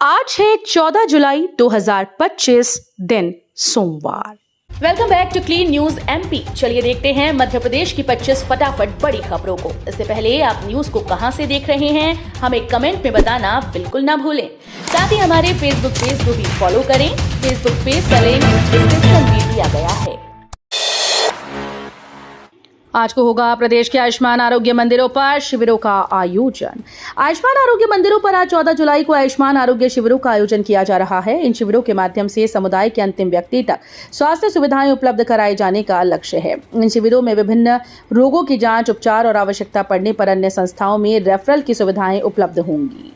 आज है 14 जुलाई 2025 दिन सोमवार। Welcome back to clean news MP. चलिए देखते हैं मध्य प्रदेश की 25 फटाफट बड़ी खबरों को। इससे पहले आप न्यूज को कहां से देख रहे हैं हमें कमेंट में बताना बिल्कुल ना भूलें। साथ ही हमारे फेसबुक पेज को भी फॉलो करें। फेसबुक पेज का लिंक डिस्क्रिप्शन में दिया गया है। आज को होगा प्रदेश के आयुष्मान आरोग्य मंदिरों पर शिविरों का आयोजन। आयुष्मान आरोग्य मंदिरों पर आज 14 जुलाई को आयुष्मान आरोग्य शिविरों का आयोजन किया जा रहा है। इन शिविरों के माध्यम से समुदाय के अंतिम व्यक्ति तक स्वास्थ्य सुविधाएं उपलब्ध कराए जाने का लक्ष्य है। इन शिविरों में विभिन्न रोगों की जांच, उपचार और आवश्यकता पड़ने पर अन्य संस्थाओं में रेफरल की सुविधाएं उपलब्ध होंगी।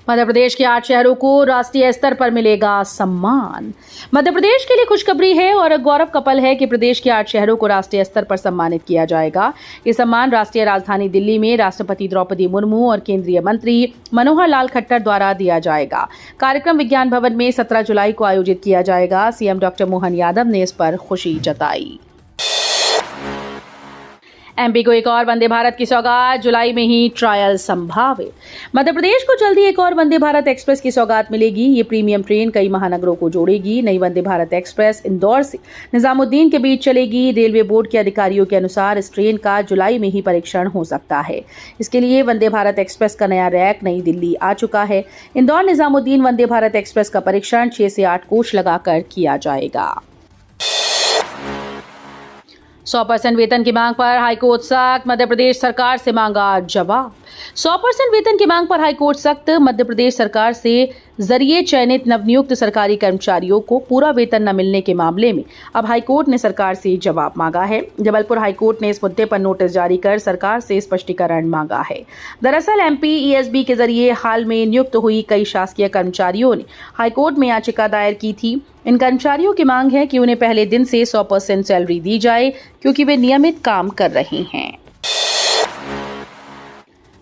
मध्य प्रदेश के 8 शहरों को राष्ट्रीय स्तर पर मिलेगा सम्मान। मध्य प्रदेश के लिए खुशखबरी है और गौरव का पल है कि प्रदेश के 8 शहरों को राष्ट्रीय स्तर पर सम्मानित किया जाएगा। ये सम्मान राष्ट्रीय राजधानी दिल्ली में राष्ट्रपति द्रौपदी मुर्मू और केंद्रीय मंत्री मनोहर लाल खट्टर द्वारा दिया जाएगा। कार्यक्रम विज्ञान भवन में 17 जुलाई को आयोजित किया जाएगा। सीएम डॉक्टर मोहन यादव ने इस पर खुशी जताई। एमपी को एक और वंदे भारत की सौगात, जुलाई में ही ट्रायल संभावित। मध्य प्रदेश को जल्दी एक और वंदे भारत एक्सप्रेस की सौगात मिलेगी। ये प्रीमियम ट्रेन कई महानगरों को जोड़ेगी। नई वंदे भारत एक्सप्रेस इंदौर से निजामुद्दीन के बीच चलेगी। रेलवे बोर्ड के अधिकारियों के अनुसार इस ट्रेन का जुलाई में ही परीक्षण हो सकता है। इसके लिए वंदे भारत एक्सप्रेस का नया रैक नई दिल्ली आ चुका है। इंदौर निजामुद्दीन वंदे भारत एक्सप्रेस का परीक्षण 6 से 8 कोच लगाकर किया जाएगा। 100% वेतन की मांग पर हाईकोर्ट सख्त, मध्य प्रदेश सरकार से मांगा जवाब। 100% वेतन की मांग पर हाईकोर्ट सख्त, मध्य प्रदेश सरकार से जरिए चयनित नवनियुक्त सरकारी कर्मचारियों को पूरा वेतन न मिलने के मामले में अब हाईकोर्ट ने सरकार से जवाब मांगा है। जबलपुर हाईकोर्ट ने इस मुद्दे पर नोटिस जारी कर सरकार से स्पष्टीकरण मांगा है। दरअसल एमपी ईएसबी के जरिए हाल में नियुक्त हुई कई शासकीय कर्मचारियों ने हाईकोर्ट में याचिका दायर की थी। इन कर्मचारियों की मांग है कि उन्हें पहले दिन से 100% सैलरी दी जाए क्योंकि वे नियमित काम कर रहे हैं।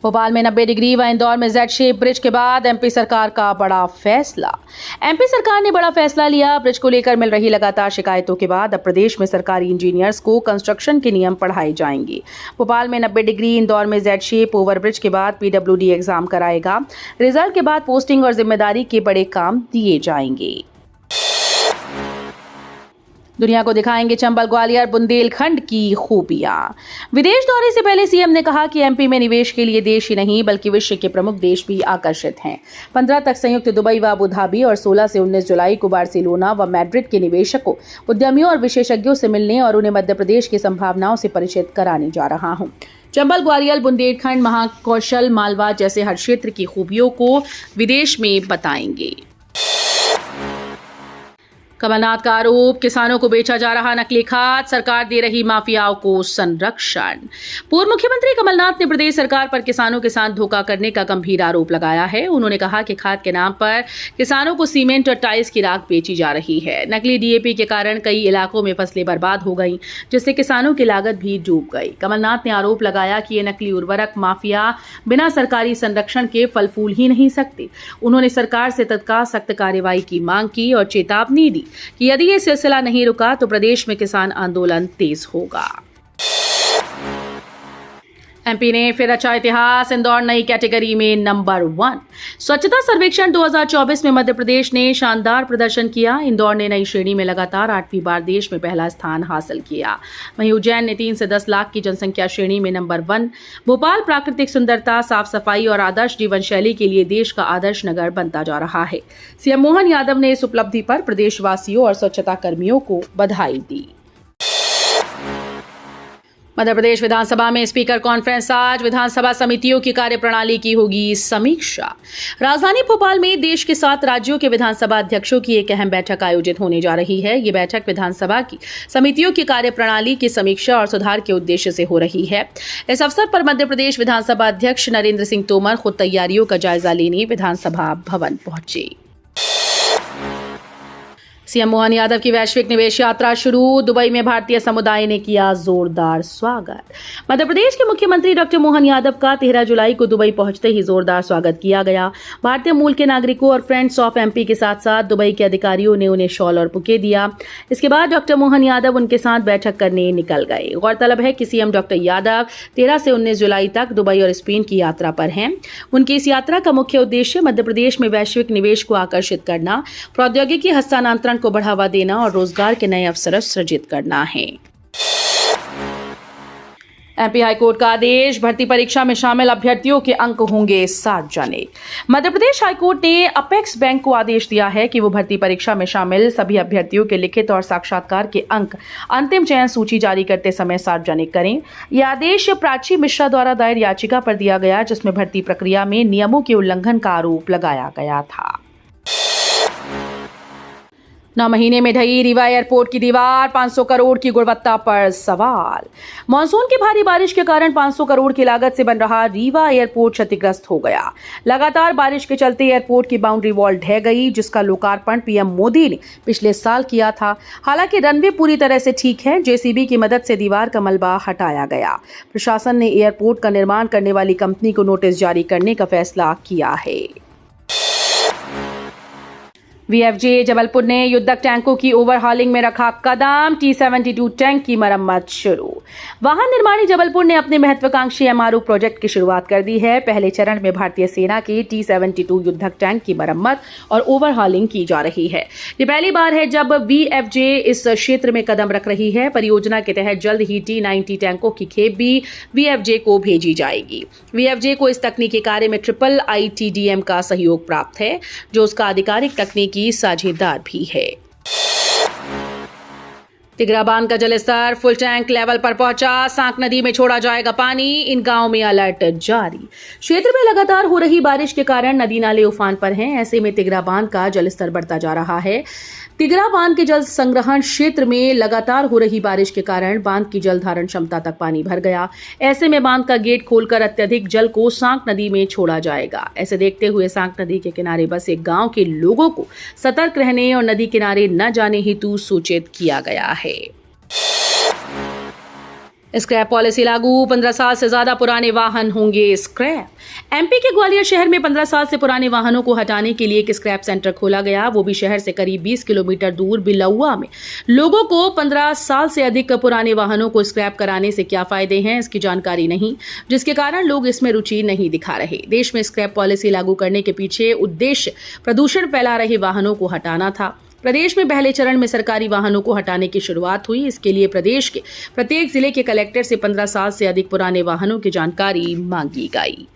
भोपाल में 90 डिग्री व इंदौर में जेड शेप ब्रिज के बाद एमपी सरकार का बड़ा फैसला। एमपी सरकार ने बड़ा फैसला लिया। ब्रिज को लेकर मिल रही लगातार शिकायतों के बाद अब प्रदेश में सरकारी इंजीनियर्स को कंस्ट्रक्शन के नियम पढ़ाए जाएंगे। भोपाल में 90 डिग्री, इंदौर में जेड शेप ओवर ब्रिज के बाद पीडब्ल्यूडी एग्जाम कराएगा। रिजल्ट के बाद पोस्टिंग और जिम्मेदारी के बड़े काम दिए जाएंगे। दुनिया को दिखाएंगे चंबल, ग्वालियर, बुंदेलखंड की खूबियां। विदेश दौरे से पहले सीएम ने कहा कि एमपी में निवेश के लिए देश ही नहीं बल्कि विश्व के प्रमुख देश भी आकर्षित हैं। 15 तक संयुक्त दुबई व अबू धाबी और 16 से 19 जुलाई को बार्सिलोना व मैड्रिड के निवेशकों, उद्यमियों और विशेषज्ञों से मिलने और उन्हें मध्य प्रदेश की संभावनाओं से परिचित कराने जा रहा हूं। चंबल, ग्वालियर, बुंदेलखंड, महाकौशल, मालवा जैसे हर क्षेत्र की खूबियों को विदेश में बताएंगे। कमलनाथ का आरोप, किसानों को बेचा जा रहा नकली खाद, सरकार दे रही माफियाओं को संरक्षण। पूर्व मुख्यमंत्री कमलनाथ ने प्रदेश सरकार पर किसानों के साथ धोखा करने का गंभीर आरोप लगाया है। उन्होंने कहा कि खाद के नाम पर किसानों को सीमेंट और टाइल्स की राख बेची जा रही है। नकली डीएपी के कारण कई इलाकों में फसलें बर्बाद हो गईं, जिससे किसानों की लागत भी डूब गई। कमलनाथ ने आरोप लगाया कि ये नकली उर्वरक माफिया बिना सरकारी संरक्षण के फल फूल ही नहीं सकते। उन्होंने सरकार से तत्काल सख्त कार्रवाई की मांग की और चेतावनी दी कि यदि ये सिलसिला नहीं रुका तो प्रदेश में किसान आंदोलन तेज होगा। एमपी ने फिर रचा इतिहास, इंदौर नई कैटेगरी में नंबर 1। स्वच्छता सर्वेक्षण 2024 में मध्य प्रदेश ने शानदार प्रदर्शन किया। इंदौर ने नई श्रेणी में लगातार 8वीं बार देश में पहला स्थान हासिल किया। वहीं उज्जैन ने 3 से 10 लाख की जनसंख्या श्रेणी में नंबर 1। भोपाल प्राकृतिक सुंदरता, साफ सफाई और आदर्श जीवन शैली के लिए देश का आदर्श नगर बनता जा रहा है। सीएम मोहन यादव ने इस उपलब्धि पर प्रदेशवासियों और स्वच्छता कर्मियों को बधाई दी। मध्य प्रदेश विधानसभा में स्पीकर कॉन्फ्रेंस आज, विधानसभा समितियों की कार्यप्रणाली की होगी समीक्षा। राजधानी भोपाल में देश के 7 राज्यों के विधानसभा अध्यक्षों की एक अहम बैठक आयोजित होने जा रही है। ये बैठक विधानसभा की समितियों की कार्यप्रणाली की समीक्षा और सुधार के उद्देश्य से हो रही है। इस अवसर पर मध्य प्रदेश विधानसभा अध्यक्ष नरेंद्र सिंह तोमर खुद तैयारियों का जायजा लेने विधानसभा भवन पहुंचे। सीएम मोहन यादव की वैश्विक निवेश यात्रा शुरू, दुबई में भारतीय समुदाय ने किया जोरदार स्वागत। मध्य प्रदेश के मुख्यमंत्री डॉक्टर मोहन यादव का 13 जुलाई को दुबई पहुंचते ही जोरदार स्वागत किया गया। भारतीय मूल के नागरिकों और फ्रेंड्स ऑफ एमपी के साथ साथ दुबई के अधिकारियों ने उन्हें शॉल और बुके दिया। इसके बाद डॉक्टर मोहन यादव उनके साथ बैठक करने निकल गए। गौरतलब है कि सीएम डॉक्टर यादव 13 से 19 जुलाई तक दुबई और स्पेन की यात्रा पर हैं। उनकी इस यात्रा का मुख्य उद्देश्य मध्य प्रदेश में वैश्विक निवेश को आकर्षित करना, प्रौद्योगिकी हस्तांतरण को बढ़ावा देना और रोजगार के नए अवसर सृजित करना है। एमपी हाईकोर्ट का आदेश, भर्ती परीक्षा में शामिल अभ्यर्थियों के अंक होंगे सार्वजनिक। मध्य प्रदेश हाईकोर्ट ने अपेक्स बैंक को आदेश दिया है कि वो भर्ती परीक्षा में शामिल सभी अभ्यर्थियों के लिखित और साक्षात्कार के अंक अंतिम चयन सूची जारी करते समय सार्वजनिक करें। यह आदेश प्राची मिश्रा द्वारा दायर याचिका पर दिया गया, जिसमें भर्ती प्रक्रिया में नियमों के उल्लंघन का आरोप लगाया गया था। 9 महीने में ढही रीवा एयरपोर्ट की दीवार, 500 करोड़ की गुणवत्ता पर सवाल। मानसून की भारी बारिश के कारण 500 करोड़ की लागत से बन रहा रीवा एयरपोर्ट क्षतिग्रस्त हो गया। लगातार बारिश के चलते एयरपोर्ट की बाउंड्री वॉल ढह गई, जिसका लोकार्पण पीएम मोदी ने पिछले साल किया था। हालांकि रनवे पूरी तरह से ठीक है, जेसीबी की मदद से दीवार का मलबा हटाया गया। प्रशासन ने एयरपोर्ट का निर्माण करने वाली कंपनी को नोटिस जारी करने का फैसला किया है। वीएफजे जबलपुर ने युद्धक टैंकों की ओवरहॉलिंग में रखा कदम, T-72 टैंक की मरम्मत शुरू। वाहन निर्माणी जबलपुर ने अपने महत्वाकांक्षी एमआरओ प्रोजेक्ट की शुरुआत कर दी है। पहले चरण में भारतीय सेना के T-72 युद्धक टैंक की मरम्मत और ओवरहॉलिंग की जा रही है। ये पहली बार है जब वीएफजे इस क्षेत्र में कदम रख रही है। परियोजना के तहत जल्द ही T-90 टैंकों की खेप भी वीएफजे को भेजी जाएगी। वीएफजे को इस तकनीकी कार्य में IITDM का सहयोग प्राप्त है, जो उसका आधिकारिक तकनीकी साझेदार भी है। तिघरा बांध का जलस्तर फुल टैंक लेवल पर पहुंचा, सांक नदी में छोड़ा जाएगा पानी, इन गांवों में अलर्ट जारी। क्षेत्र में लगातार हो रही बारिश के कारण नदी नाले उफान पर हैं। ऐसे में तिघरा बांध का जलस्तर बढ़ता जा रहा है। तिघरा बांध के जल संग्रहण क्षेत्र में लगातार हो रही बारिश के कारण बांध की जल धारण क्षमता तक पानी भर गया। ऐसे में बांध का गेट खोलकर अत्यधिक जल को सांक नदी में छोड़ा जाएगा। ऐसे देखते हुए सांक नदी के किनारे बसे गांव के लोगों को सतर्क रहने और नदी किनारे न जाने हेतु सूचित किया गया है। स्क्रैप पॉलिसी लागू, 15 साल से ज्यादा पुराने वाहन होंगे स्क्रैप। एमपी के ग्वालियर शहर में 15 साल से पुराने वाहनों को हटाने के लिए एक स्क्रैप सेंटर खोला गया, वो भी शहर से करीब 20 किलोमीटर दूर बिलौआ में। लोगों को 15 साल से अधिक पुराने वाहनों को स्क्रैप कराने से क्या फायदे हैं, इसकी जानकारी नहीं, जिसके कारण लोग इसमें रुचि नहीं दिखा रहे। देश में स्क्रैप पॉलिसी लागू करने के पीछे उद्देश्य प्रदूषण फैला रहे वाहनों को हटाना था। प्रदेश में पहले चरण में सरकारी वाहनों को हटाने की शुरुआत हुई। इसके लिए प्रदेश के प्रत्येक जिले के कलेक्टर से 15 साल से अधिक पुराने वाहनों की जानकारी मांगी गई।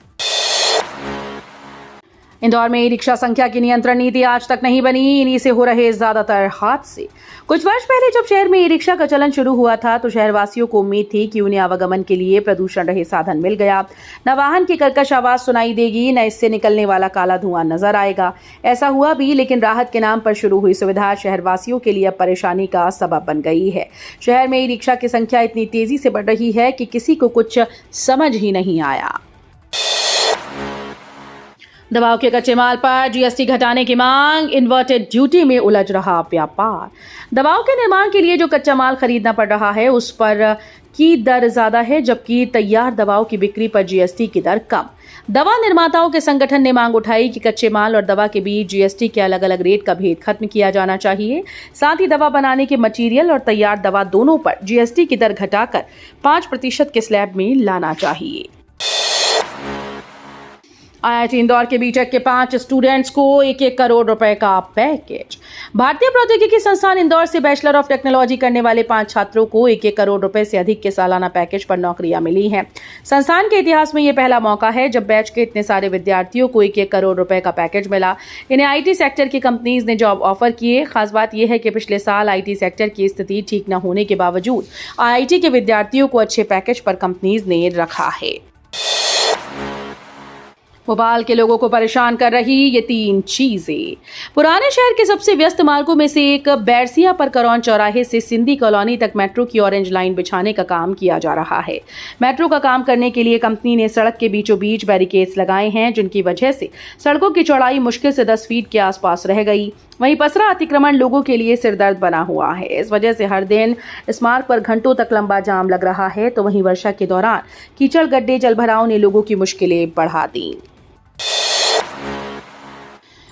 इंदौर में ई रिक्शा संख्या की नियंत्रण नीति आज तक नहीं बनी, इन्हीं से हो रहे ज्यादातर हादसे। कुछ वर्ष पहले जब शहर में ई रिक्शा का चलन शुरू हुआ था तो शहरवासियों को उम्मीद थी कि उन्हें आवागमन के लिए प्रदूषण रहित साधन मिल गया। न वाहन की कर्कश आवाज सुनाई देगी, न इससे निकलने वाला काला धुआं नजर आएगा। ऐसा हुआ भी, लेकिन राहत के नाम पर शुरू हुई सुविधा शहरवासियों के लिए अब परेशानी का सबब बन गई है। शहर में ई रिक्शा की संख्या इतनी तेजी से बढ़ रही है कि किसी को कुछ समझ ही नहीं आया। दवाओं के कच्चे माल पर जीएसटी घटाने की मांग, इन्वर्टेड ड्यूटी में उलझ रहा व्यापार। दवाओं के निर्माण के लिए जो कच्चा माल खरीदना पड़ रहा है उस पर की दर ज्यादा है, जबकि तैयार दवाओं की बिक्री पर जीएसटी की दर कम। दवा निर्माताओं के संगठन ने मांग उठाई कि कच्चे माल और दवा के बीच जीएसटी के अलग अलग रेट का भेद खत्म किया जाना चाहिए। साथ ही दवा बनाने के मटेरियल और तैयार दवा दोनों पर जीएसटी की दर घटाकर 5% के स्लैब में लाना चाहिए। आईआईटी इंदौर के बीटेक के 5 स्टूडेंट्स को 1-1 करोड़ रुपए का पैकेज। भारतीय प्रौद्योगिकी संस्थान इंदौर से बैचलर ऑफ टेक्नोलॉजी करने वाले 5 छात्रों को 1-1 करोड़ रुपए से अधिक के सालाना पैकेज पर नौकरियां मिली हैं। संस्थान के इतिहास में यह पहला मौका है जब बैच के इतने सारे विद्यार्थियों को 1-1 करोड़ रुपए का पैकेज मिला। इन्हें आईटी सेक्टर की कंपनीज ने जॉब ऑफर किए। खास बात यह है कि पिछले साल आईटी सेक्टर की स्थिति ठीक न होने के बावजूद आईआईटी के विद्यार्थियों को अच्छे पैकेज पर कंपनीज ने रखा है। भोपाल के लोगों को परेशान कर रही ये 3 चीजें। पुराने शहर के सबसे व्यस्त मार्गों में से एक बैरसिया पर करौन चौराहे से सिंधी कॉलोनी तक मेट्रो की ऑरेंज लाइन बिछाने का काम किया जा रहा है। मेट्रो का काम करने के लिए कंपनी ने सड़क के बीचों बीच बैरिकेड्स लगाए हैं, जिनकी वजह से सड़कों की चौड़ाई मुश्किल से 10 फीट के आसपास रह गई। वहीं पसरा अतिक्रमण लोगों के लिए सिरदर्द बना हुआ है। इस वजह से हर दिन इस मार्ग पर घंटों तक लंबा जाम लग रहा है। तो वहीं वर्षा के दौरान कीचड़ गड्ढे जलभराव ने लोगों की मुश्किलें बढ़ा दी।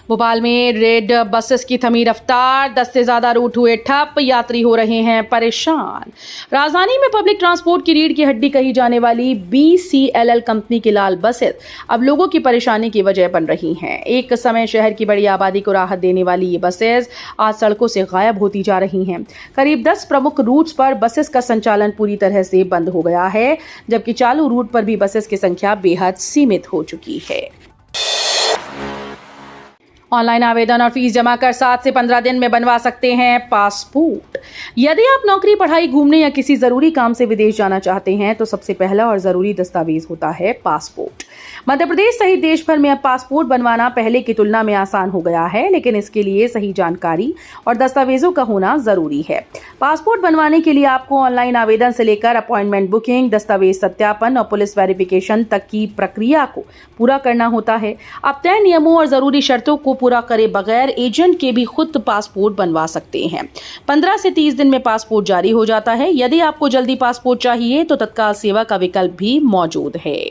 भोपाल में रेड बसेस की थमी रफ्तार, 10 से ज्यादा रूट हुए ठप, यात्री हो रहे हैं परेशान। राजधानी में पब्लिक ट्रांसपोर्ट की रीढ़ की हड्डी कही जाने वाली BCLL कंपनी की लाल बसेस अब लोगों की परेशानी की वजह बन रही हैं। एक समय शहर की बड़ी आबादी को राहत देने वाली ये बसेस आज सड़कों से गायब होती जा रही हैं। करीब 10 प्रमुख रूट्स पर बसेस का संचालन पूरी तरह से बंद हो गया है, जबकि चालू रूट पर भी बसेस की संख्या बेहद सीमित हो चुकी है। ऑनलाइन आवेदन और फीस जमा कर 7 से 15 दिन में बनवा सकते हैं पासपोर्ट। यदि आप नौकरी, पढ़ाई, घूमने या किसी जरूरी काम से विदेश जाना चाहते हैं तो सबसे पहला और जरूरी दस्तावेज होता है पासपोर्ट। मध्य प्रदेश सहित देश भर में अब पासपोर्ट बनवाना पहले की तुलना में आसान हो गया है, लेकिन इसके लिए सही जानकारी और दस्तावेजों का होना जरूरी है। पासपोर्ट बनवाने के लिए आपको ऑनलाइन आवेदन से लेकर अपॉइंटमेंट बुकिंग, दस्तावेज सत्यापन और पुलिस वेरिफिकेशन तक की प्रक्रिया को पूरा करना होता है। अब तय नियमों और जरूरी शर्तों को पूरा करे बगैर एजेंट के भी खुद पासपोर्ट बनवा सकते हैं। 15 से 30 दिन में पासपोर्ट जारी हो जाता है। यदि आपको जल्दी पासपोर्ट चाहिए तो तत्काल सेवा का विकल्प भी मौजूद है।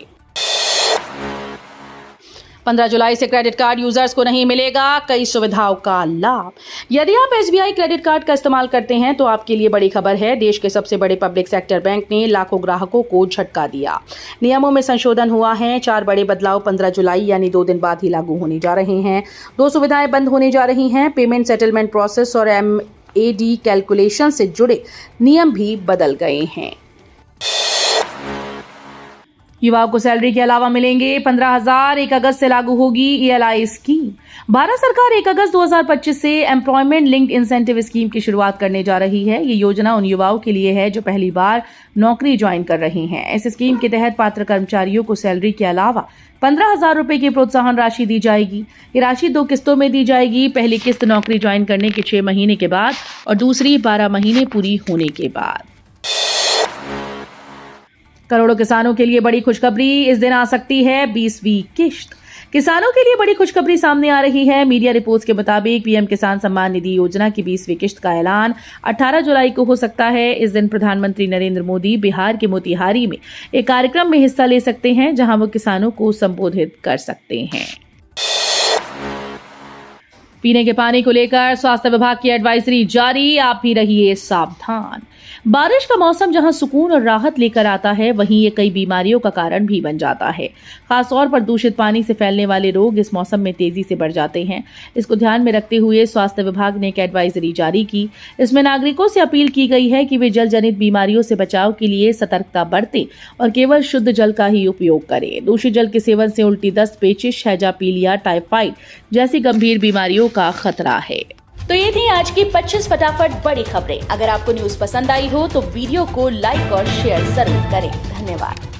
15 जुलाई से क्रेडिट कार्ड यूजर्स को नहीं मिलेगा कई सुविधाओं का लाभ। यदि आप SBI क्रेडिट कार्ड का इस्तेमाल करते हैं तो आपके लिए बड़ी खबर है। देश के सबसे बड़े पब्लिक सेक्टर बैंक ने लाखों ग्राहकों को झटका दिया। नियमों में संशोधन हुआ है। 4 बड़े बदलाव 15 जुलाई यानी 2 दिन बाद ही लागू होने जा रहे हैं। 2 सुविधाएं बंद होने जा रही हैं। पेमेंट सेटलमेंट प्रोसेस और MAD कैलकुलेशन से जुड़े नियम भी बदल गए हैं। युवाओं को सैलरी के अलावा मिलेंगे 15,000। 1 अगस्त से लागू होगी ELI स्कीम। भारत सरकार 1 अगस्त 2025 से एम्प्लॉयमेंट लिंक्ड इंसेंटिव स्कीम की शुरुआत करने जा रही है। ये योजना उन युवाओं के लिए है जो पहली बार नौकरी ज्वाइन कर रहे हैं। इस स्कीम के तहत पात्र कर्मचारियों को सैलरी के अलावा 15,000 रुपए की प्रोत्साहन राशि दी जाएगी। ये राशि 2 किस्तों में दी जाएगी। पहली किस्त नौकरी ज्वाइन करने के 6 महीने के बाद और दूसरी 12 महीने पूरी होने के बाद। करोड़ों किसानों के लिए बड़ी खुशखबरी, इस दिन आ सकती है 20वीं किश्त। किसानों के लिए बड़ी खुशखबरी सामने आ रही है। मीडिया रिपोर्ट्स के मुताबिक PM किसान सम्मान निधि योजना की 20वीं किश्त का ऐलान 18 जुलाई को हो सकता है। इस दिन प्रधानमंत्री नरेंद्र मोदी बिहार के मोतिहारी में एक कार्यक्रम में हिस्सा ले सकते हैं, जहां वो किसानों को संबोधित कर सकते हैं। पीने के पानी को लेकर स्वास्थ्य विभाग की एडवाइजरी जारी, आप भी रहिए सावधान। बारिश का मौसम जहां सुकून और राहत लेकर आता है, वहीं ये कई बीमारियों का कारण भी बन जाता है। खासतौर पर दूषित पानी से फैलने वाले रोग इस मौसम में तेजी से बढ़ जाते हैं। इसको ध्यान में रखते हुए स्वास्थ्य विभाग ने एक एडवाइजरी जारी की। इसमें नागरिकों से अपील की गई है कि वे जल जनित बीमारियों से बचाव के लिए सतर्कता बरतें और केवल शुद्ध जल का ही उपयोग करें। दूषित जल के सेवन से उल्टी, दस्त, पेचिश, हैजा, पीलिया, टाइफाइड जैसी गंभीर बीमारियों का खतरा है। तो ये थी आज की 25 फटाफट बड़ी खबरें। अगर आपको न्यूज पसंद आई हो तो वीडियो को लाइक और शेयर जरूर करें। धन्यवाद।